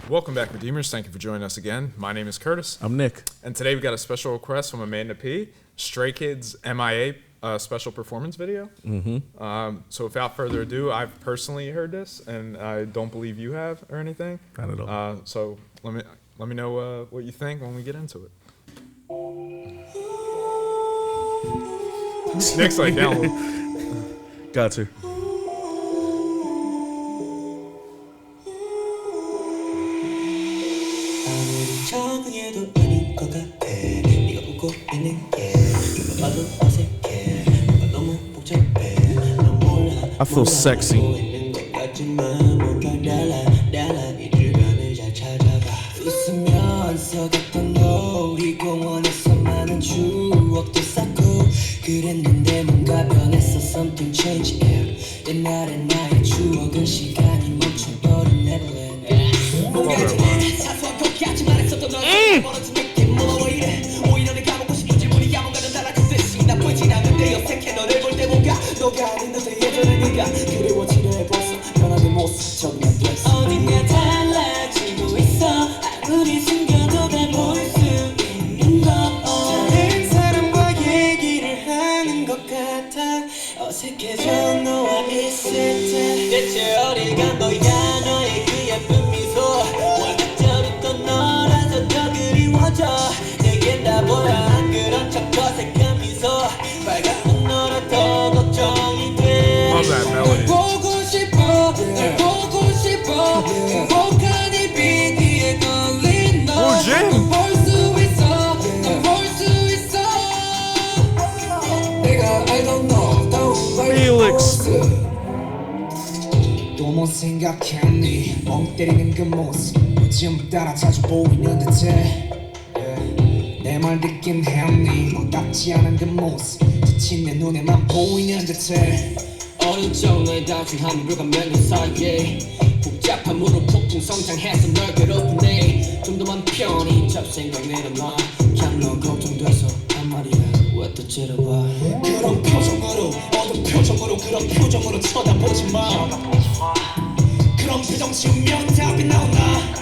Welcome back, Redeemers. Thank you for joining us again. My name is Curtis. I'm Nick. And today we got a special request from M.I.A, Stray Kids' M.I.A. Special performance video. So without further ado, I've personally heard this, and I don't believe you have or anything. Not at all. So let me know what you think when we get into it. Nick's like, down. Got to. 적응해도 아닌 것 같아. 네가 웃고 있는 게 누가 봐도 어색해. 뭔가 너무 복잡해. 넌 몰라. I feel sexy. 있는 것 같지만 뭔가 달라 이 주변을 잘 찾아봐. 웃으면서 걷던 놀이공원에서 많은 추억도 쌓고 그랬는데 뭔가 변했어. Something changed. 옛날의 나의 추억은 시간이 멈춰버린 Neverland. 뭔가 사소한 거기까지만 했었던 너의 멀어진 느낌 뭐가 왜 이래 오히려 내가 보고 싶은 질문이 아무거나 달라졌듯이 나 보이진 않는데 어색해 너를 볼 때 뭔가 너가 아닌 듯해 예전의 네가 그리워지려 벌써 변하는 모습 적응한 됐어 어딘가 달라지고 있어 아무리 숨겨도 다 볼 수 있는 거 다른 사람과 얘기를 하는 것 같아 어색해져 너와 있을 때 대체 어딜 간 거야 너의 그 예쁜 미소 월급자루던 너라서 더 그리워져 내겐 다 보여 안 그런 척 어색한 미소 빨간 너라 더 걱정이 돼 Love that melody. 널 보고 싶어 널 보고 싶어 행복한 이 빛 위에 걸린 너 Jim. 볼 수 있어 널 볼 수 있어 내가 알던 너 더욱 Felix. 또 못 생각했니 멍 때리는 그 모습 전부 따라 자주 보이는 듯해 내 말 듣긴 했니 너답지 않은 그 모습 지친 내 눈에만 보이는 듯해 어린 적 너의 단순함이 불가면의 사이에 복잡한 무릎 폭풍 성장해서 널 괴롭히네 좀 더 맘 편히 잡생각 내려놔 그냥 너 걱정돼서 한 말이야 왜 또 찌르봐 그런 표정으로 어두운 표정으로 그런 표정으로 쳐다보지 마 그런 표정 지우면 답이 나오나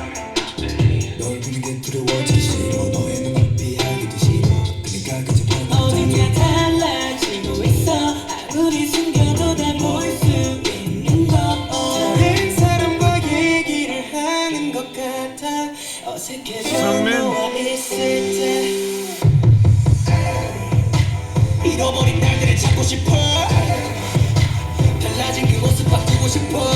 널 보는 게 두려워지기 싫어 너의 눈을 피하기도 싫어 그러니까 그저 변한 어딘가 달라지고 있어 아무리 숨겨도 다 볼 수 있는 거 다른 사람과 얘기를 하는 것 같아 어색해져 너와 있을 때 잃어버린 날들을 찾고 싶어 달라진 그 모습 바꾸고 싶어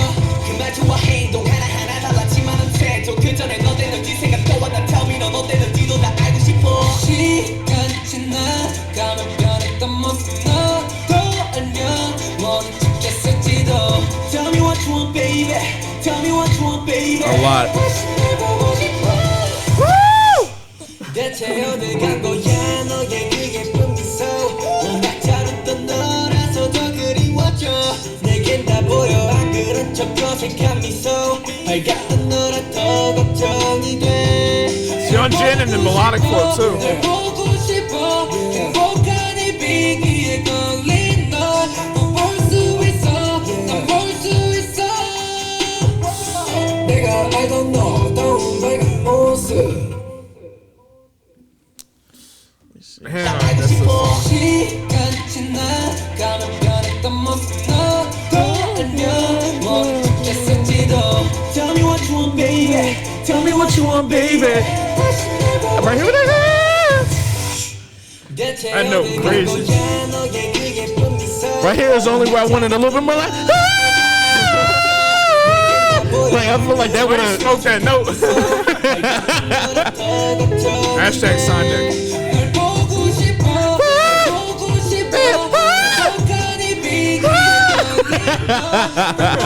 그 말투와 행동 하나하나 달랐지만은 태도 그 전에 너 때는지 생각 또한 나 tell me 너 때는지도 다 알고 싶어 시간이 지나가면 변했던 모습 너도 알면 모른 척했을지도 Tell me what you want baby Tell me what you want baby A lot. 다시 날 보고 싶어 대체 어딜 간 거야 너의 그 예쁜 미소 워낙 잘 웃던 너라서 더 그리워져 내겐 다 보여 안 그런 척 어색한 미소 밝았던 너라 더 걱정이 돼 Young Jin and the melodic flow too. 널 보고 싶어 행복한 이 빛 위에 걸린 널볼 수 있어 난 볼 수 있어 내가 알던 너 더욱 밝은 모습 Man, this is 시간이 지나가면 변했던 모습 너도 알면 모른 척했을지도 Tell me what you want baby Tell me what you want, baby. 다시 날 보고 Right here with that. 대체 I know, 어딜 간 crazy. 거야 너의 그 예쁜 미소 Right here is only where I wanted a little bit more like. Like I feel like that would have. smoke that note. Hashtag sign Nick. 널 보고 싶어 보고 싶어 행복한 이 빛 위에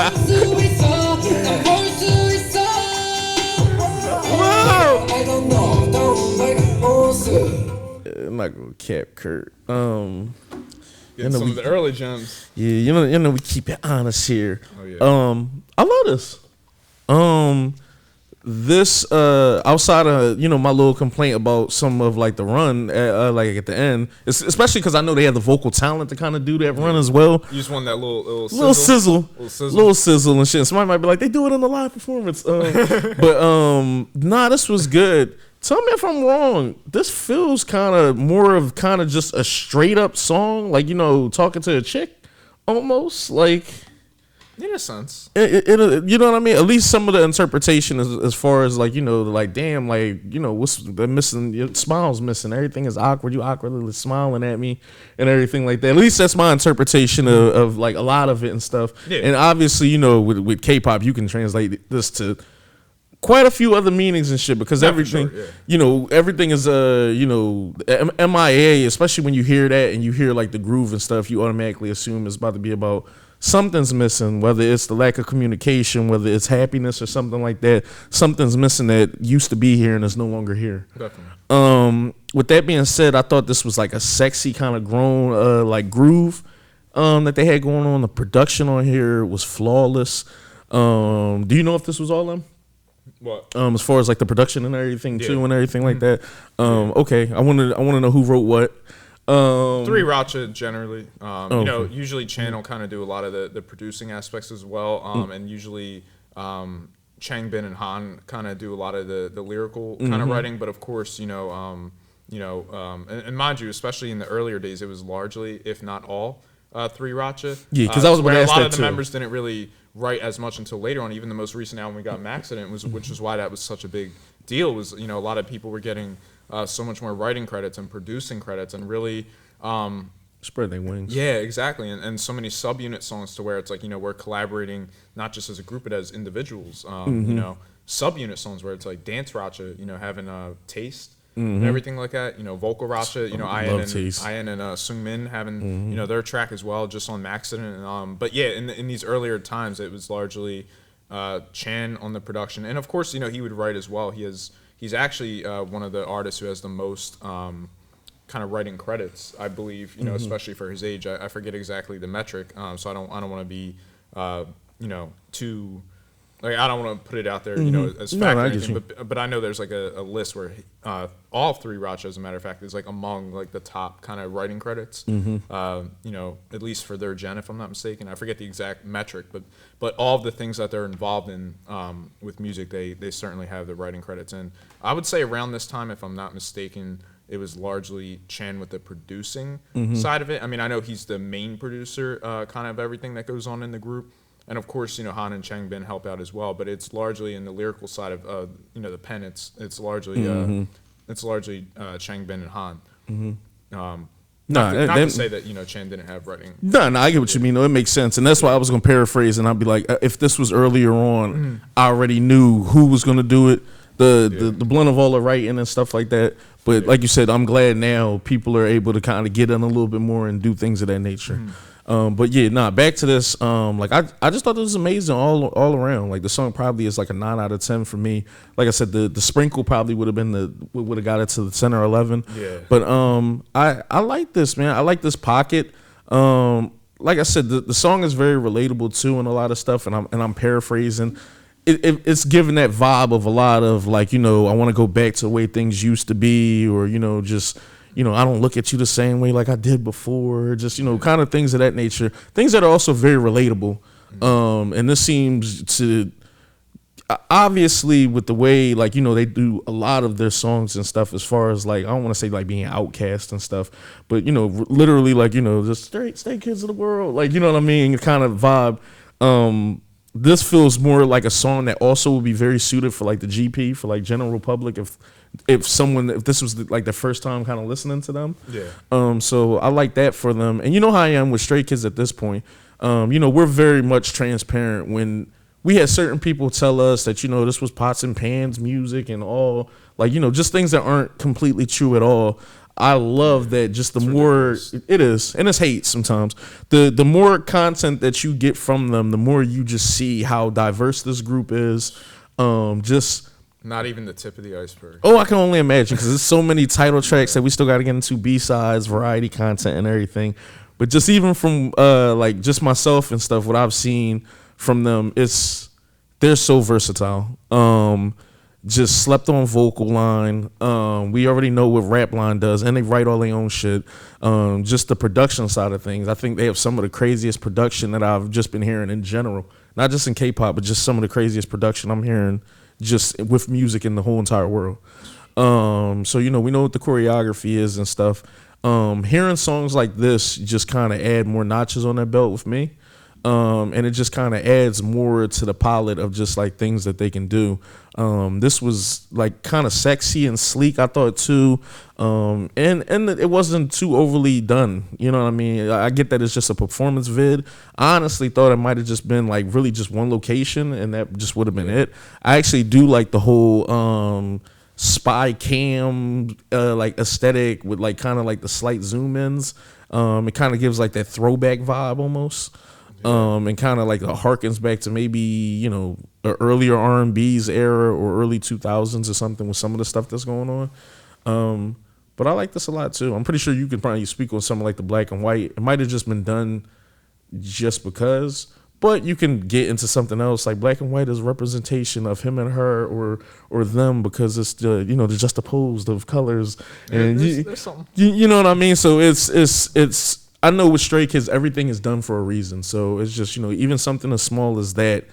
볼수 있어 난 볼 수 있어 I don't know 더욱 밝은 모습 I'm not gonna cap Kurt. Getting some of the early gems. Yeah, you know, we keep it honest here. Oh, yeah. I love this. this outside of my little complaint about some of like the run like at the end, especially because I know they have the vocal talent to kind of do that run as well. You just want that little sizzle, little sizzle and shit. Somebody might be like, they do it in the live performance, but nah, this was good. Tell me if I'm wrong. This feels kind of more of kind of just a straight up song, like talking to a chick, almost like. In a sense, you know what I mean. At least some of the interpretation is as far as like like damn, like what's the missing? Your smile's missing. Everything is awkward. You awkwardly smiling at me and everything like that. At least that's my interpretation of like a lot of it and stuff. Yeah. And obviously, with K-pop, you can translate this to quite a few other meanings and shit because everything, sure, yeah. Everything is M.I.A. Especially when you hear that and you hear like the groove and stuff, you automatically assume it's about to be about. Something's missing, whether it's the lack of communication, whether it's happiness or something like that. Something's missing that used to be here and is no longer here. Definitely. With that being said, I thought this was like a sexy kind of grown like groove that they had going on. The production on here was flawless. Do you know if this was all them? What? As far as like the production and everything too and everything like that. Okay, I want to know who wrote what. 3RACHA generally, usually Channel kind of do a lot of the producing aspects as well, and usually Changbin and Han kind of do a lot of the lyrical kind of writing. But of course, and mind you, especially in the earlier days, it was largely, if not all, 3RACHA. Yeah, because I was going to ask that too. A lot of the members didn't really write as much until later on. Even the most recent album we got, M.A.Accident, which is why that was such a big deal. Was a lot of people were getting so much more writing credits and producing credits and really spread their wings. Yeah, exactly. And so many subunit songs to where it's like, we're collaborating not just as a group but as individuals. Subunit songs where it's like Dance RACHA, having a taste and everything like that. Vocal RACHA, IN and Sungmin having their track as well, just on M.A.Accident. But yeah, in these earlier times, it was largely Chan on the production, and of course, he would write as well. He's actually one of the artists who has the most kind of writing credits, I believe. Especially for his age. I forget exactly the metric, so I don't want to be too. Like, I don't want to put it out there, as fact or anything, but I know there's like a list where all 3RACHA, as a matter of fact, is like among like the top kind of writing credits, at least for their gen, if I'm not mistaken. I forget the exact metric, but all of the things that they're involved in with music, they certainly have the writing credits. And I would say around this time, if I'm not mistaken, it was largely Chan with the producing side of it. I mean, I know he's the main producer kind of everything that goes on in the group. And of course, Han and Changbin help out as well, but it's largely in the lyrical side of the pen. It's largely Changbin and Han. Not to say that Chan didn't have writing. No, I get what you mean. It makes sense, and that's why I was gonna paraphrase, and I'd be like, if this was earlier on, I already knew who was gonna do it, the blend of all the writing and stuff like that. But like you said, I'm glad now people are able to kind of get in a little bit more and do things of that nature. But yeah, back to this. Like I just thought this was amazing all around. Like the song probably is like a 9 out of 10 for me. Like I said, the sprinkle probably would have got it to the 10 or 11. Yeah. But I like this, man. I like this pocket. Like I said, the song is very relatable too, and a lot of stuff. And I'm paraphrasing. It's giving that vibe of a lot of like, I want to go back to the way things used to be, or just. I don't look at you the same way like I did before. Just, kind of things of that nature. Things that are also very relatable. And this seems to, obviously, with the way, like, they do a lot of their songs and stuff as far as, like, I don't want to say, like, being outcast and stuff. But, literally, like, just straight kids of the world. Like, you know what I mean? Kind of vibe. This feels more like a song that also would be very suited for, like, the GP, for, like, general public, if this was like the first time kind of listening to them. Yeah. So I like that for them. And you know how I am with Stray Kids at this point. We're very much transparent when we had certain people tell us that, this was pots and pans music and all, like, just things that aren't completely true at all. I love that just the more it is, and it's hate sometimes, the more content that you get from them, the more you just see how diverse this group is. Not even the tip of the iceberg. Oh, I can only imagine, because there's so many title tracks that we still got to get into, B-sides, variety content, and everything. But just even from like just myself and stuff, what I've seen from them, they're so versatile. just slept on vocal line. We already know what rap line does, and they write all their own shit. Just the production side of things, I think they have some of the craziest production that I've just been hearing in general, not just in K-pop, but just some of the craziest production I'm hearing just with music in the whole entire world. So we know what the choreography is and stuff. Hearing songs like this just kind of add more notches on that belt with me. And it just kind of adds more to the palette of just like things that they can do. This was like kind of sexy and sleek, I thought too. And it wasn't too overly done. You know what I mean? I get that it's just a performance vid. I honestly thought it might have just been like really just one location and that just would have been it. I actually do like the whole spy cam like aesthetic with like kind of like the slight zoom ins. It kind of gives like that throwback vibe almost. And kind of like harkens back to maybe an earlier R&B's era or early 2000s or something with some of the stuff that's going on. But I like this a lot too. I'm pretty sure you could probably speak on something like the black and white. It might have just been done just because, but you can get into something else like black and white is representation of him and her or them because it's the the juxtaposed of colors and there's something. You know what I mean. So it's. I know with Stray Kids, everything is done for a reason. So it's just, even something as small as that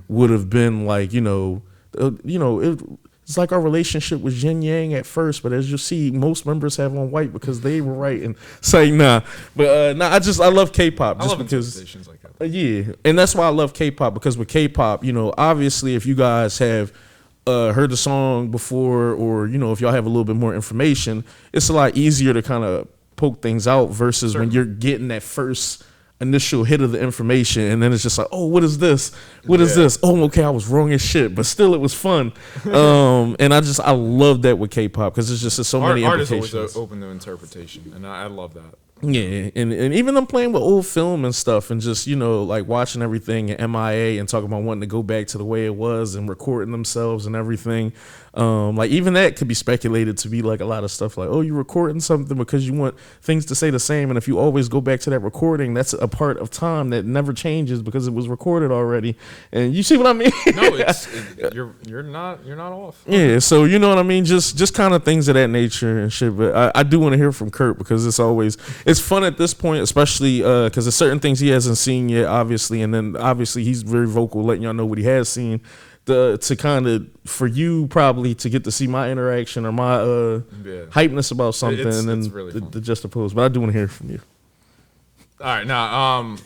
would have been like, it's like our relationship with Yin Yang at first. But as you see, most members have on white because they were right and say nah. But I love K-pop just because. Like that. Yeah, and that's why I love K-pop because with K-pop, obviously if you guys have heard the song before or if y'all have a little bit more information, it's a lot easier to kind of poke things out versus when you're getting that first initial hit of the information and then it's just like, oh, what is this? What is this? Oh, okay, I was wrong as shit, but still it was fun. And I love that with K-pop because it's so many implications. Art is always open to interpretation, and I love that. Yeah, and even them playing with old film and stuff and just, like watching everything in M.I.A. and talking about wanting to go back to the way it was and recording themselves and everything. Like even that could be speculated to be like a lot of stuff like, oh, you're recording something because you want things to stay the same. And if you always go back to that recording, that's a part of time that never changes because it was recorded already. And you see what I mean? No, you're not off. Yeah, so you know what I mean? Just kind of things of that nature and shit. But I do want to hear from Kurt because it's fun at this point, especially because there's certain things he hasn't seen yet, obviously. And then obviously he's very vocal, letting y'all know what he has seen. To kind of for you probably to get to see my interaction or my hypeness about something and then really the juxtapose. But I do want to hear from you. All right, now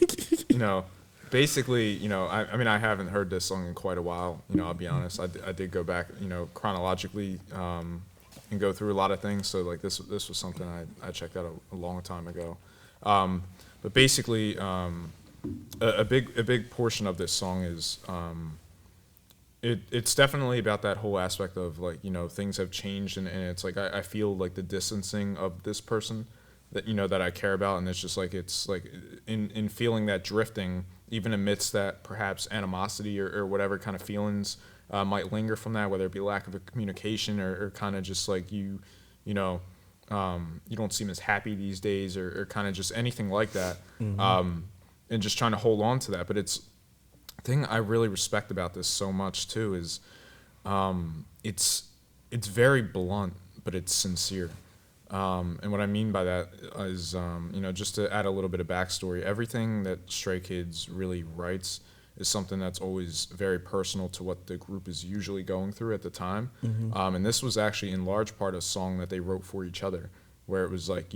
basically, I mean I haven't heard this song in quite a while. I'll be honest. I did go back, chronologically and go through a lot of things. So like this was something I checked out a long time ago. But basically, a big portion of this song is. It's definitely about that whole aspect of like things have changed and it's like I feel like the distancing of this person that that I care about, and it's just like it's like in feeling that drifting even amidst that perhaps animosity or whatever kind of feelings might linger from that, whether it be lack of a communication or kind of just like you don't seem as happy these days or kind of just anything like that. And just trying to hold on to that. But it's thing I really respect about this so much too is it's very blunt, but it's sincere. And what I mean by that is, just to add a little bit of backstory, everything that Stray Kids really writes is something that's always very personal to what the group is usually going through at the time. And this was actually in large part a song that they wrote for each other, where it was like,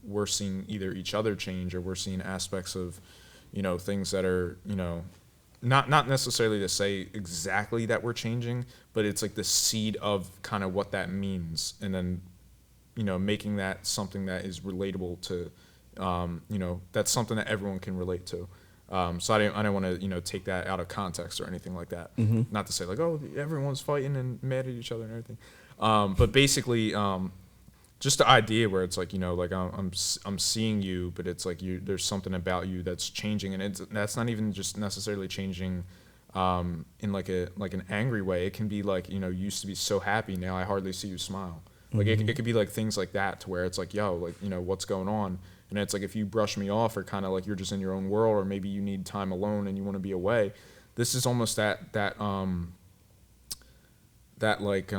we're seeing either each other change or we're seeing aspects of, things that are, not necessarily to say exactly that we're changing, but it's like the seed of kind of what that means, and then making that something that is relatable to that's something that everyone can relate to. So I didn't want to take that out of context or anything like that. Not to say like, oh, everyone's fighting and mad at each other and everything, but basically just the idea where it's like like I'm seeing you, but it's like there's something about you that's changing, and that's not even just necessarily changing in like an angry way. It can be like you used to be so happy, now I hardly see you smile. Like it could be like things like that to where it's like, yo, like what's going on, and it's like if you brush me off or kind of like you're just in your own world, or maybe you need time alone and you want to be away. This is almost that that like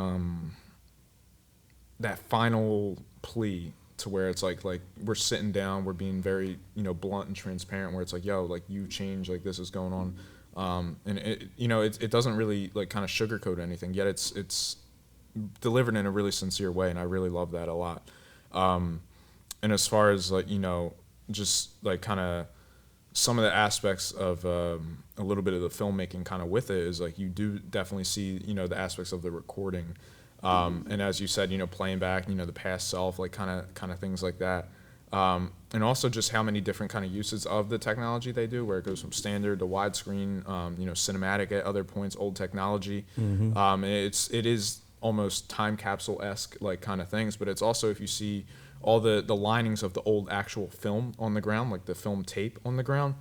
that final plea to where it's like we're sitting down, we're being very, you know, blunt and transparent, where it's like, yo, like you changed, like this is going on, and it, you know, it doesn't really like kind of sugarcoat anything, yet it's delivered in a really sincere way, and I really love that a lot. And as far as like, you know, just like kind of some of the aspects of a little bit of the filmmaking kind of with it is like you do definitely see, you know, the aspects of the recording. And as you said, you know, playing back, you know, the past self, like kind of things like that. And also just how many different kind of uses of the technology they do, where it goes from standard to widescreen, you know, cinematic at other points, old technology. And it is almost time capsule-esque like kind of things, but it's also, if you see all the linings of the old actual film on the ground, like the film tape on the ground,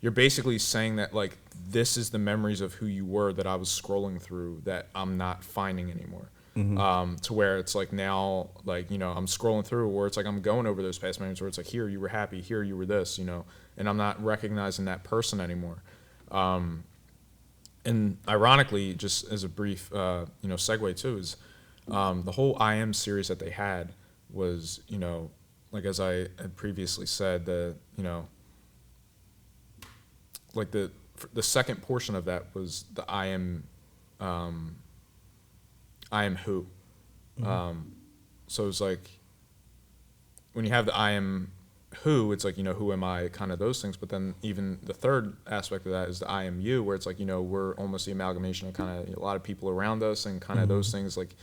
you're basically saying that like this is the memories of who you were that I was scrolling through that I'm not finding anymore. To where it's like now, like, you know, I'm scrolling through where it's like I'm going over those past memories where it's like, here you were happy, here you were this, you know, and I'm not recognizing that person anymore. And ironically, just as a brief, you know, segue too, is the whole I.M. series that they had was, you know, like as I had previously said, you know, like the second portion of that was the I am who. So it's like when you have the I am who, it's like, you know, who am I, kind of those things. But then even the third aspect of that is the I am you, where it's like, you know, we're almost the amalgamation of kind of a lot of people around us and kind of those things. Like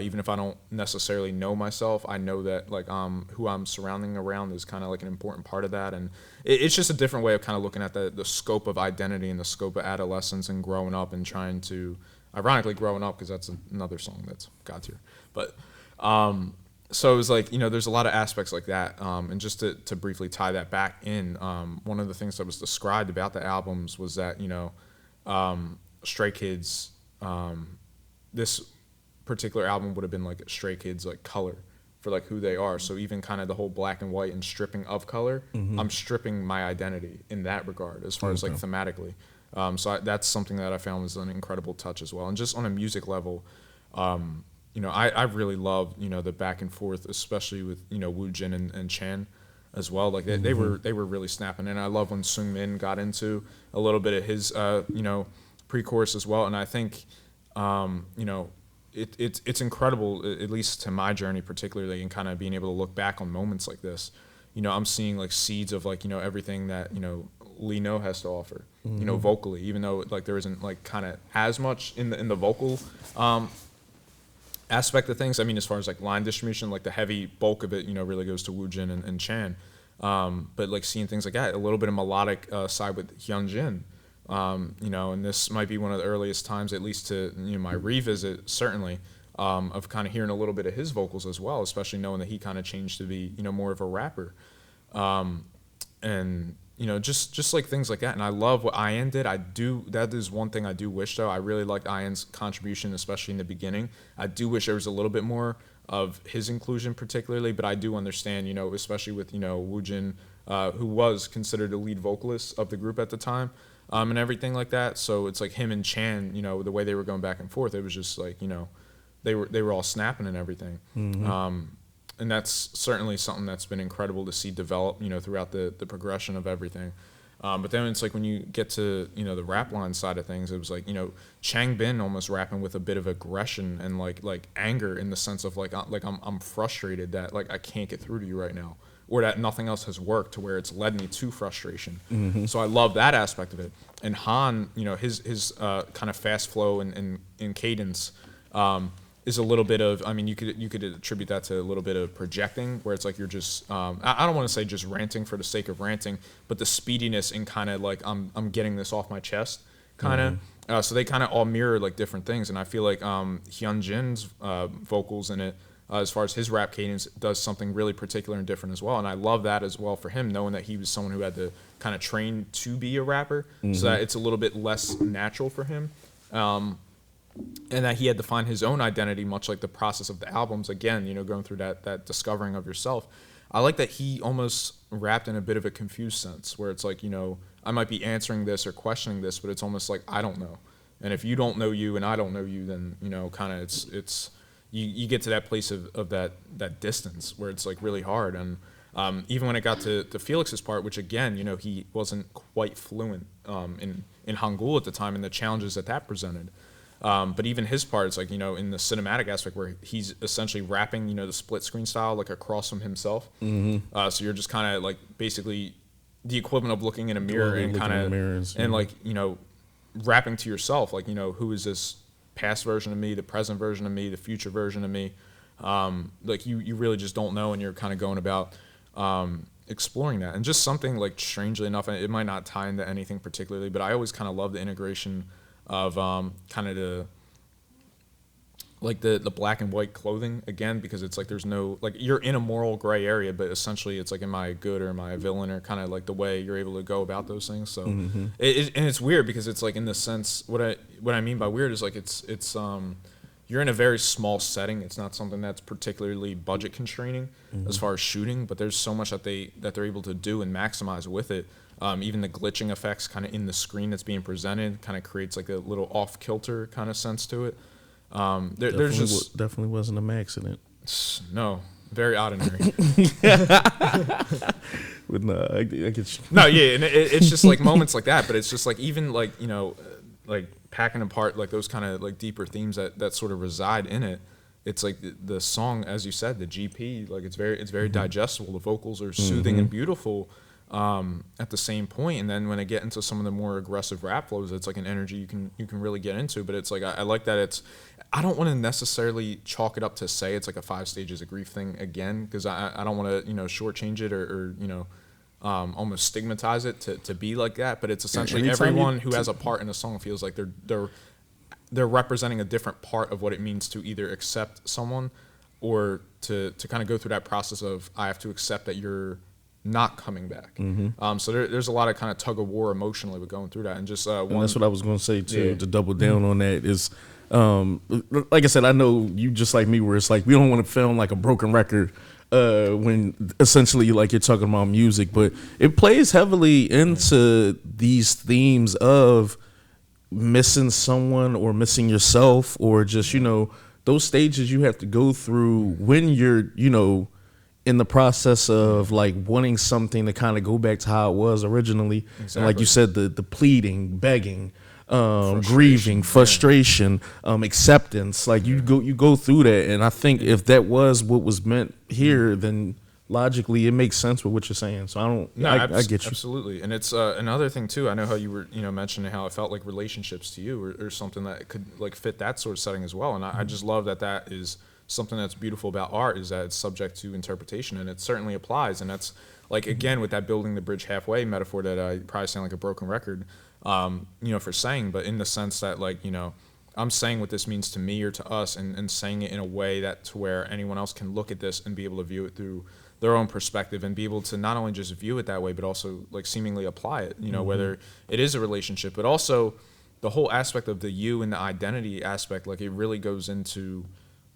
even if I don't necessarily know myself, I know that like who I'm surrounding around is kind of like an important part of that. And it's just a different way of kind of looking at the scope of identity and the scope of adolescence and growing up and trying to, ironically, growing up, because that's another song that's God tier. But so it was like, you know, there's a lot of aspects like that. And just to briefly tie that back in, one of the things that was described about the albums was that, you know, Stray Kids, this particular album would have been like Stray Kids like color for like who they are. So even kind of the whole black and white and stripping of color, I'm stripping my identity in that regard as far as like thematically. So that's something that I found was an incredible touch as well. And just on a music level, you know, I really love, you know, the back and forth, especially with, you know, Woojin and Chan as well. Like they were really snapping. And I love when Seungmin got into a little bit of his, you know, pre-chorus as well. And I think, you know, it's incredible, at least to my journey particularly, and kind of being able to look back on moments like this. You know, I'm seeing like seeds of like, you know, everything that, you know, Lee No has to offer, you know, vocally, even though like there isn't like kind of as much in the vocal aspect of things. I mean, as far as like line distribution, like the heavy bulk of it, you know, really goes to Woojin and Chan. But like seeing things like that, a little bit of melodic side with Hyunjin, you know, and this might be one of the earliest times, at least to, you know, my revisit certainly, of kind of hearing a little bit of his vocals as well, especially knowing that he kind of changed to be, you know, more of a rapper. And you know, just like things like that. And I love what IN did. That is one thing I do wish though. I really liked IN's contribution, especially in the beginning. I do wish there was a little bit more of his inclusion particularly, but I do understand, you know, especially with, you know, Woojin, who was considered the lead vocalist of the group at the time, and everything like that. So it's like him and Chan, you know, the way they were going back and forth, it was just like, you know, they were all snapping and everything. And that's certainly something that's been incredible to see develop, you know, throughout the progression of everything. But then it's like when you get to, you know, the rap line side of things, it was like, you know, Changbin almost rapping with a bit of aggression and like anger, in the sense of like I'm frustrated that like I can't get through to you right now, or that nothing else has worked, to where it's led me to frustration. So I love that aspect of it. And Han, you know, his kind of fast flow and cadence, is a little bit of, I mean, you could attribute that to a little bit of projecting, where it's like you're just, I don't want to say just ranting for the sake of ranting, but the speediness and kind of like I'm getting this off my chest, kind of. So they kind of all mirror like different things, and I feel like Hyunjin's vocals in it, as far as his rap cadence, does something really particular and different as well. And I love that as well for him, knowing that he was someone who had to kind of train to be a rapper, so that it's a little bit less natural for him. And that he had to find his own identity, much like the process of the albums. Again, you know, going through that discovering of yourself. I like that he almost rapped in a bit of a confused sense, where it's like, you know, I might be answering this or questioning this, but it's almost like I don't know. And if you don't know you and I don't know you, then, you know, kind of it's you get to that place of that distance where it's like really hard. And even when it got to Felix's part, which again, you know, he wasn't quite fluent in Hangul at the time and the challenges that presented. But even his part, it's like, you know, in the cinematic aspect where he's essentially rapping, you know, the split screen style, like across from himself. So you're just kind of like basically the equivalent of looking in a mirror and kind of, and like, you know, rapping to yourself, like, you know, who is this past version of me, the present version of me, the future version of me? Like you really just don't know, and you're kind of going about exploring that. And just something like, strangely enough, it might not tie into anything particularly, but I always kind of love the integration of kind of the black and white clothing again, because it's like there's no, like, you're in a moral gray area, but essentially it's like, am I a good or am I a villain, or kind of like the way you're able to go about those things. So and it's weird because it's like, in the sense, what I mean by weird is like it's you're in a very small setting. It's not something that's particularly budget constraining as far as shooting, but there's so much that they're able to do and maximize with it. Even the glitching effects kind of in the screen that's being presented kind of creates like a little off kilter kind of sense to it. There's just definitely wasn't an accident. No, very ordinary. But no, I get you. No, yeah, and it's just like moments like that, but it's just like, even like, you know, like packing apart like those kind of like deeper themes that sort of reside in it. It's like the song, as you said, the GP, like it's very digestible. The vocals are soothing and beautiful at the same point. And then when I get into some of the more aggressive rap flows, it's like an energy you can really get into. But it's like, I like that I don't want to necessarily chalk it up to say it's like a 5 stages of grief thing again, because I don't want to, you know, shortchange it or you know, almost stigmatize it to be like that. But it's essentially everyone who has a part in a song feels like they're representing a different part of what it means to either accept someone or to kind of go through that process of, I have to accept that you're not coming back. So there's a lot of kind of tug of war emotionally with going through that. And just and that's what I was going to say too, to double down on that is, like I said, I know you just like me, where it's like, we don't want to film like a broken record when essentially like you're talking about music, but it plays heavily into these themes of missing someone or missing yourself, or just, you know, those stages you have to go through when you're, you know, in the process of like wanting something to kind of go back to how it was originally. Exactly. And like you said, the pleading, begging, grieving, frustration, acceptance, like you go through that. And I think if that was what was meant here, then logically it makes sense with what you're saying. So I get you. Absolutely. And it's another thing too, I know how you were, you know, mentioning how it felt like relationships to you or something that could like fit that sort of setting as well. And I just love that is something that's beautiful about art, is that it's subject to interpretation, and it certainly applies. And that's like, again, with that building the bridge halfway metaphor that I probably sound like a broken record, you know, for saying, but in the sense that, like, you know, I'm saying what this means to me or to us, and saying it in a way that to where anyone else can look at this and be able to view it through their own perspective, and be able to not only just view it that way, but also like seemingly apply it, you know, whether it is a relationship, but also the whole aspect of the you and the identity aspect. Like, it really goes into,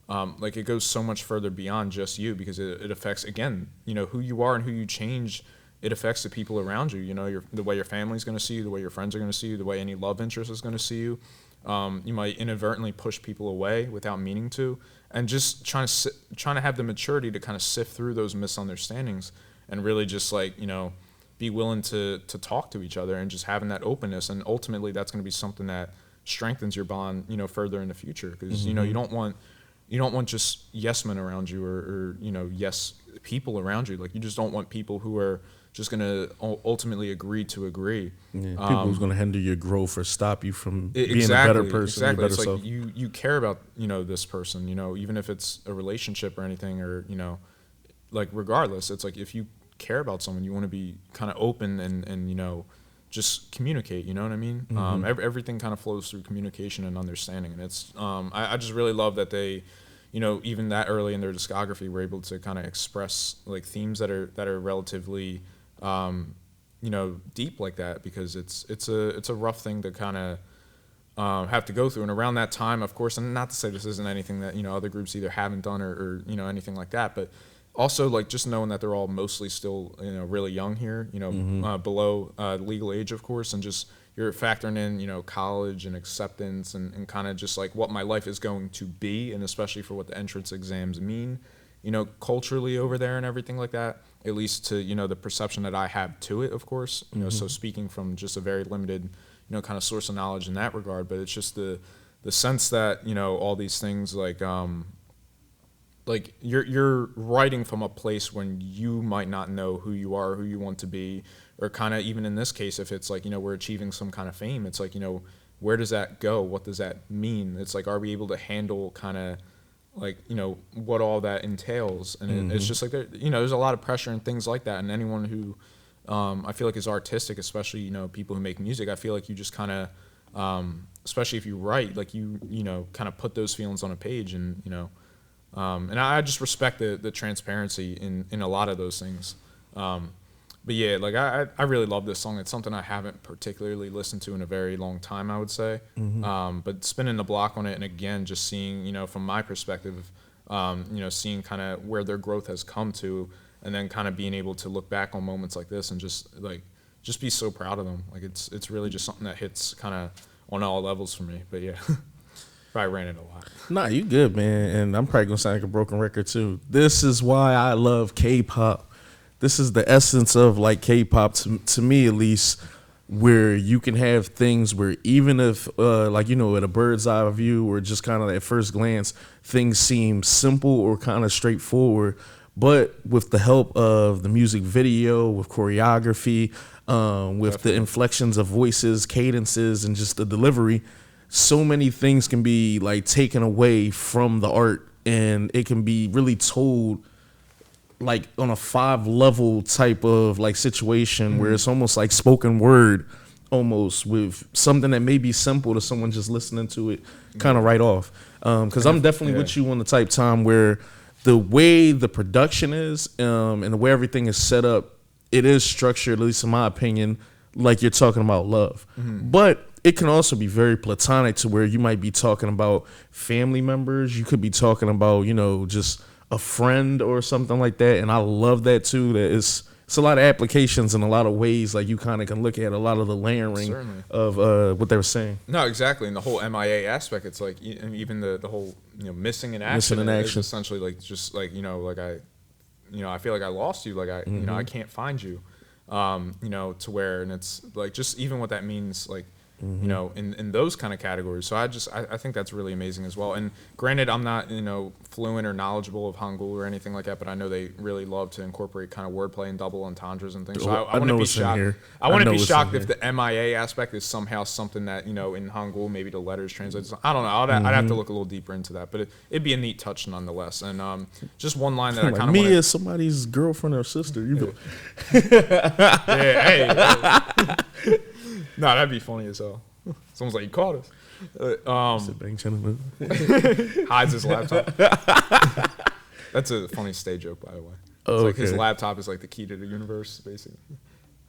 like, it goes so much further beyond just you, because it affects, again, you know, who you are and who you change. It affects the people around you, you know, the way your family's going to see you, the way your friends are going to see you, the way any love interest is going to see you. You might inadvertently push people away without meaning to, and just trying to have the maturity to kind of sift through those misunderstandings and really just, like, you know, be willing to talk to each other, and just having that openness. And ultimately that's going to be something that strengthens your bond, you know, further in the future, because you know, you don't want just yes men around you, or you know, yes people around you. Like, you just don't want people who are just going to ultimately agree to agree. Yeah, people who's going to hinder your growth or stop you from being exactly, a better person. Exactly. It's self. like you care about, you know, this person, you know, even if it's a relationship or anything, or, you know, like, regardless, it's like, if you care about someone, you want to be kind of open and you know, just communicate, you know what I mean? Everything kind of flows through communication and understanding. And it's, I just really love that they, you know, even that early in their discography, were able to kind of express like themes that are relatively, you know, deep like that, because it's a rough thing to kind of have to go through. And around that time, of course, and not to say this isn't anything that, you know, other groups either haven't done or you know, anything like that, but also, like, just knowing that they're all mostly still, you know, really young here, you know, below legal age, of course, and just you're factoring in, you know, college and acceptance and kind of just like what my life is going to be, and especially for what the entrance exams mean, you know, culturally over there and everything like that, at least to, you know, the perception that I have to it, of course, you know, so speaking from just a very limited, you know, kind of source of knowledge in that regard, but it's just the sense that, you know, all these things like you're writing from a place when you might not know who you are, who you want to be, or kind of even in this case, if it's like, you know, we're achieving some kind of fame, it's like, you know, where does that go? What does that mean? It's like, are we able to handle kind of like, you know, what all that entails? And it's just like, you know, there's a lot of pressure and things like that. And anyone who I feel like is artistic, especially, you know, people who make music, I feel like you just kind of, especially if you write, like you know, kind of put those feelings on a page, and, you know, and I just respect the transparency in a lot of those things. But yeah, like I really love this song. It's something I haven't particularly listened to in a very long time, I would say. But spinning the block on it, and again, just seeing, you know, from my perspective, you know, seeing kind of where their growth has come to, and then kind of being able to look back on moments like this and just be so proud of them. Like it's really just something that hits kind of on all levels for me. But yeah. Probably ran it a lot. Nah, you good, man. And I'm probably gonna sound like a broken record too. This is why I love K-pop. This is the essence of like K-pop to me, at least, where you can have things where even if like, you know, at a bird's eye view or just kind of at first glance, things seem simple or kind of straightforward, but with the help of the music video, with choreography, with the inflections of voices, cadences, and just the delivery, so many things can be like taken away from the art, and it can be really told like on a 5-level type of like situation where it's almost like spoken word, almost, with something that may be simple to someone just listening to it kind of right off. Because I'm definitely with you on the type time where the way the production is and the way everything is set up, it is structured, at least in my opinion, like you're talking about love. But it can also be very platonic, to where you might be talking about family members. You could be talking about, you know, just a friend or something like that. And I love that too. That it's a lot of applications in a lot of ways. Like you kind of can look at a lot of the layering Certainly. of what they were saying. No, exactly. And the whole M.I.A. aspect, it's like, and even the whole, you know, missing in action is essentially like, just like, you know, like I feel like I lost you. Like you know, I can't find you, you know, to where, and it's like, just even what that means, like, you know, in those kind of categories. So I think that's really amazing as well. And granted, I'm not, you know, fluent or knowledgeable of Hangul or anything like that, but I know they really love to incorporate kind of wordplay and double entendres and things. So I wouldn't be shocked. I wouldn't be shocked if the M.I.A. aspect is somehow something that, you know, in Hangul, maybe the letters translate. I don't know. I'd have to look a little deeper into that, but it'd be a neat touch nonetheless. And just one line that I kind of M.I.A. is somebody's girlfriend or sister. You hey. No, that'd be funny as hell. Someone's like, you caught us. Hides his laptop. That's a funny stage joke, by the way. It's like his laptop is like the key to the universe, basically.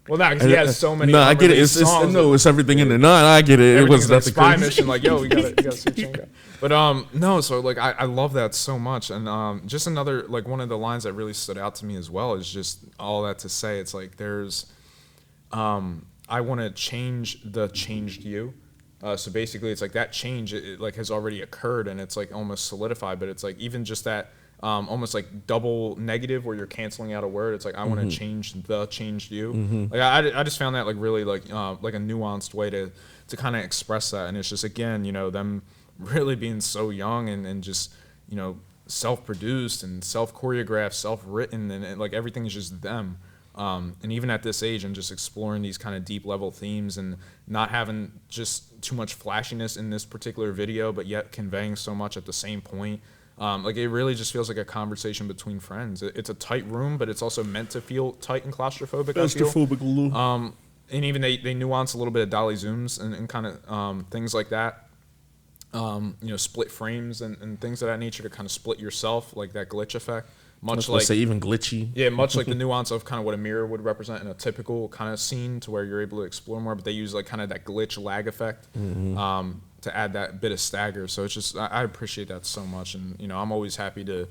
Well, no, because he has so many. No, I get it. It's everything in there. No, I get it. It was like spy mission. Like, yo, we gotta see Chenga. But no, so like I love that so much, and just another, like, one of the lines that really stood out to me as well is just all that to say. It's like there's I want to change the changed you. So basically, it's like that change, it like has already occurred, and it's like almost solidified. But it's like even just that almost like double negative where you're canceling out a word. It's like I want to change the changed you. Like I just found that like really like a nuanced way to kind of express that. And it's just, again, you know, them really being so young and just, you know, self-produced and self-choreographed, self-written, and like everything is just them. And even at this age, and just exploring these kind of deep level themes and not having just too much flashiness in this particular video, but yet conveying so much at the same point. Like it really just feels like a conversation between friends. It's a tight room, but it's also meant to feel tight and claustrophobic. And even they nuance a little bit of dolly zooms and kind of things like that. You know, split frames and things of that nature to kind of split yourself, like that glitch effect. Much like, say, even glitchy. Yeah, much like the nuance of kind of what a mirror would represent in a typical kind of scene, to where you're able to explore more, but they use like kind of that glitch lag effect to add that bit of stagger. So it's just, I appreciate that so much. And, you know, I'm always happy to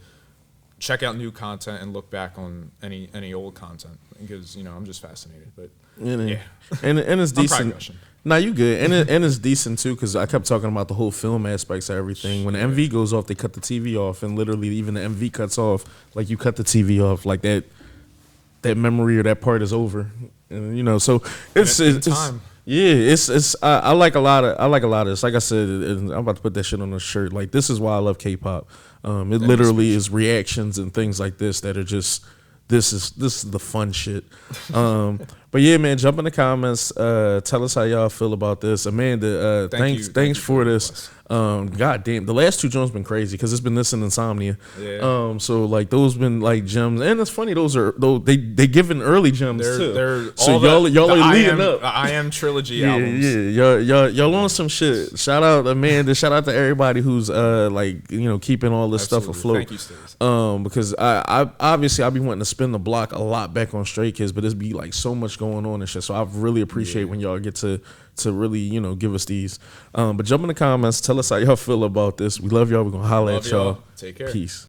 check out new content and look back on any old content because I'm just fascinated. But yeah, and it's I'm probably decent. gushing. Nah, you good, and it's decent too because I kept talking about the whole film aspects of everything. When the MV goes off, they cut the TV off, and literally even the MV cuts off. Like you cut the TV off, like that memory or that part is over, and so it's time. Yeah, it's I like a lot of this. Like I said, I'm about to put that shit on a shirt. Like this is why I love K-pop. It literally is reactions and things like this that are just this is the fun shit. But yeah, man, jump in the comments. Tell us how y'all feel about this. Amanda, thanks for this. God damn, the last two Jones been crazy because it's been this and Insomnia. Yeah. So like those been like gems, and it's funny they giving early gems too. They're so all y'all are leading the up. I Am trilogy albums. Yeah, y'all on some shit. Shout out Amanda. Shout out to everybody who's keeping all this stuff afloat. Thank you, Stacey. Because I obviously be wanting to spin the block a lot back on Stray Kids, but it's be like so much going on and shit. So I really appreciate when y'all get to really give us these. But jump in the comments, tell us how y'all feel about this. We love y'all. We're gonna holler at y'all. Take care. Peace.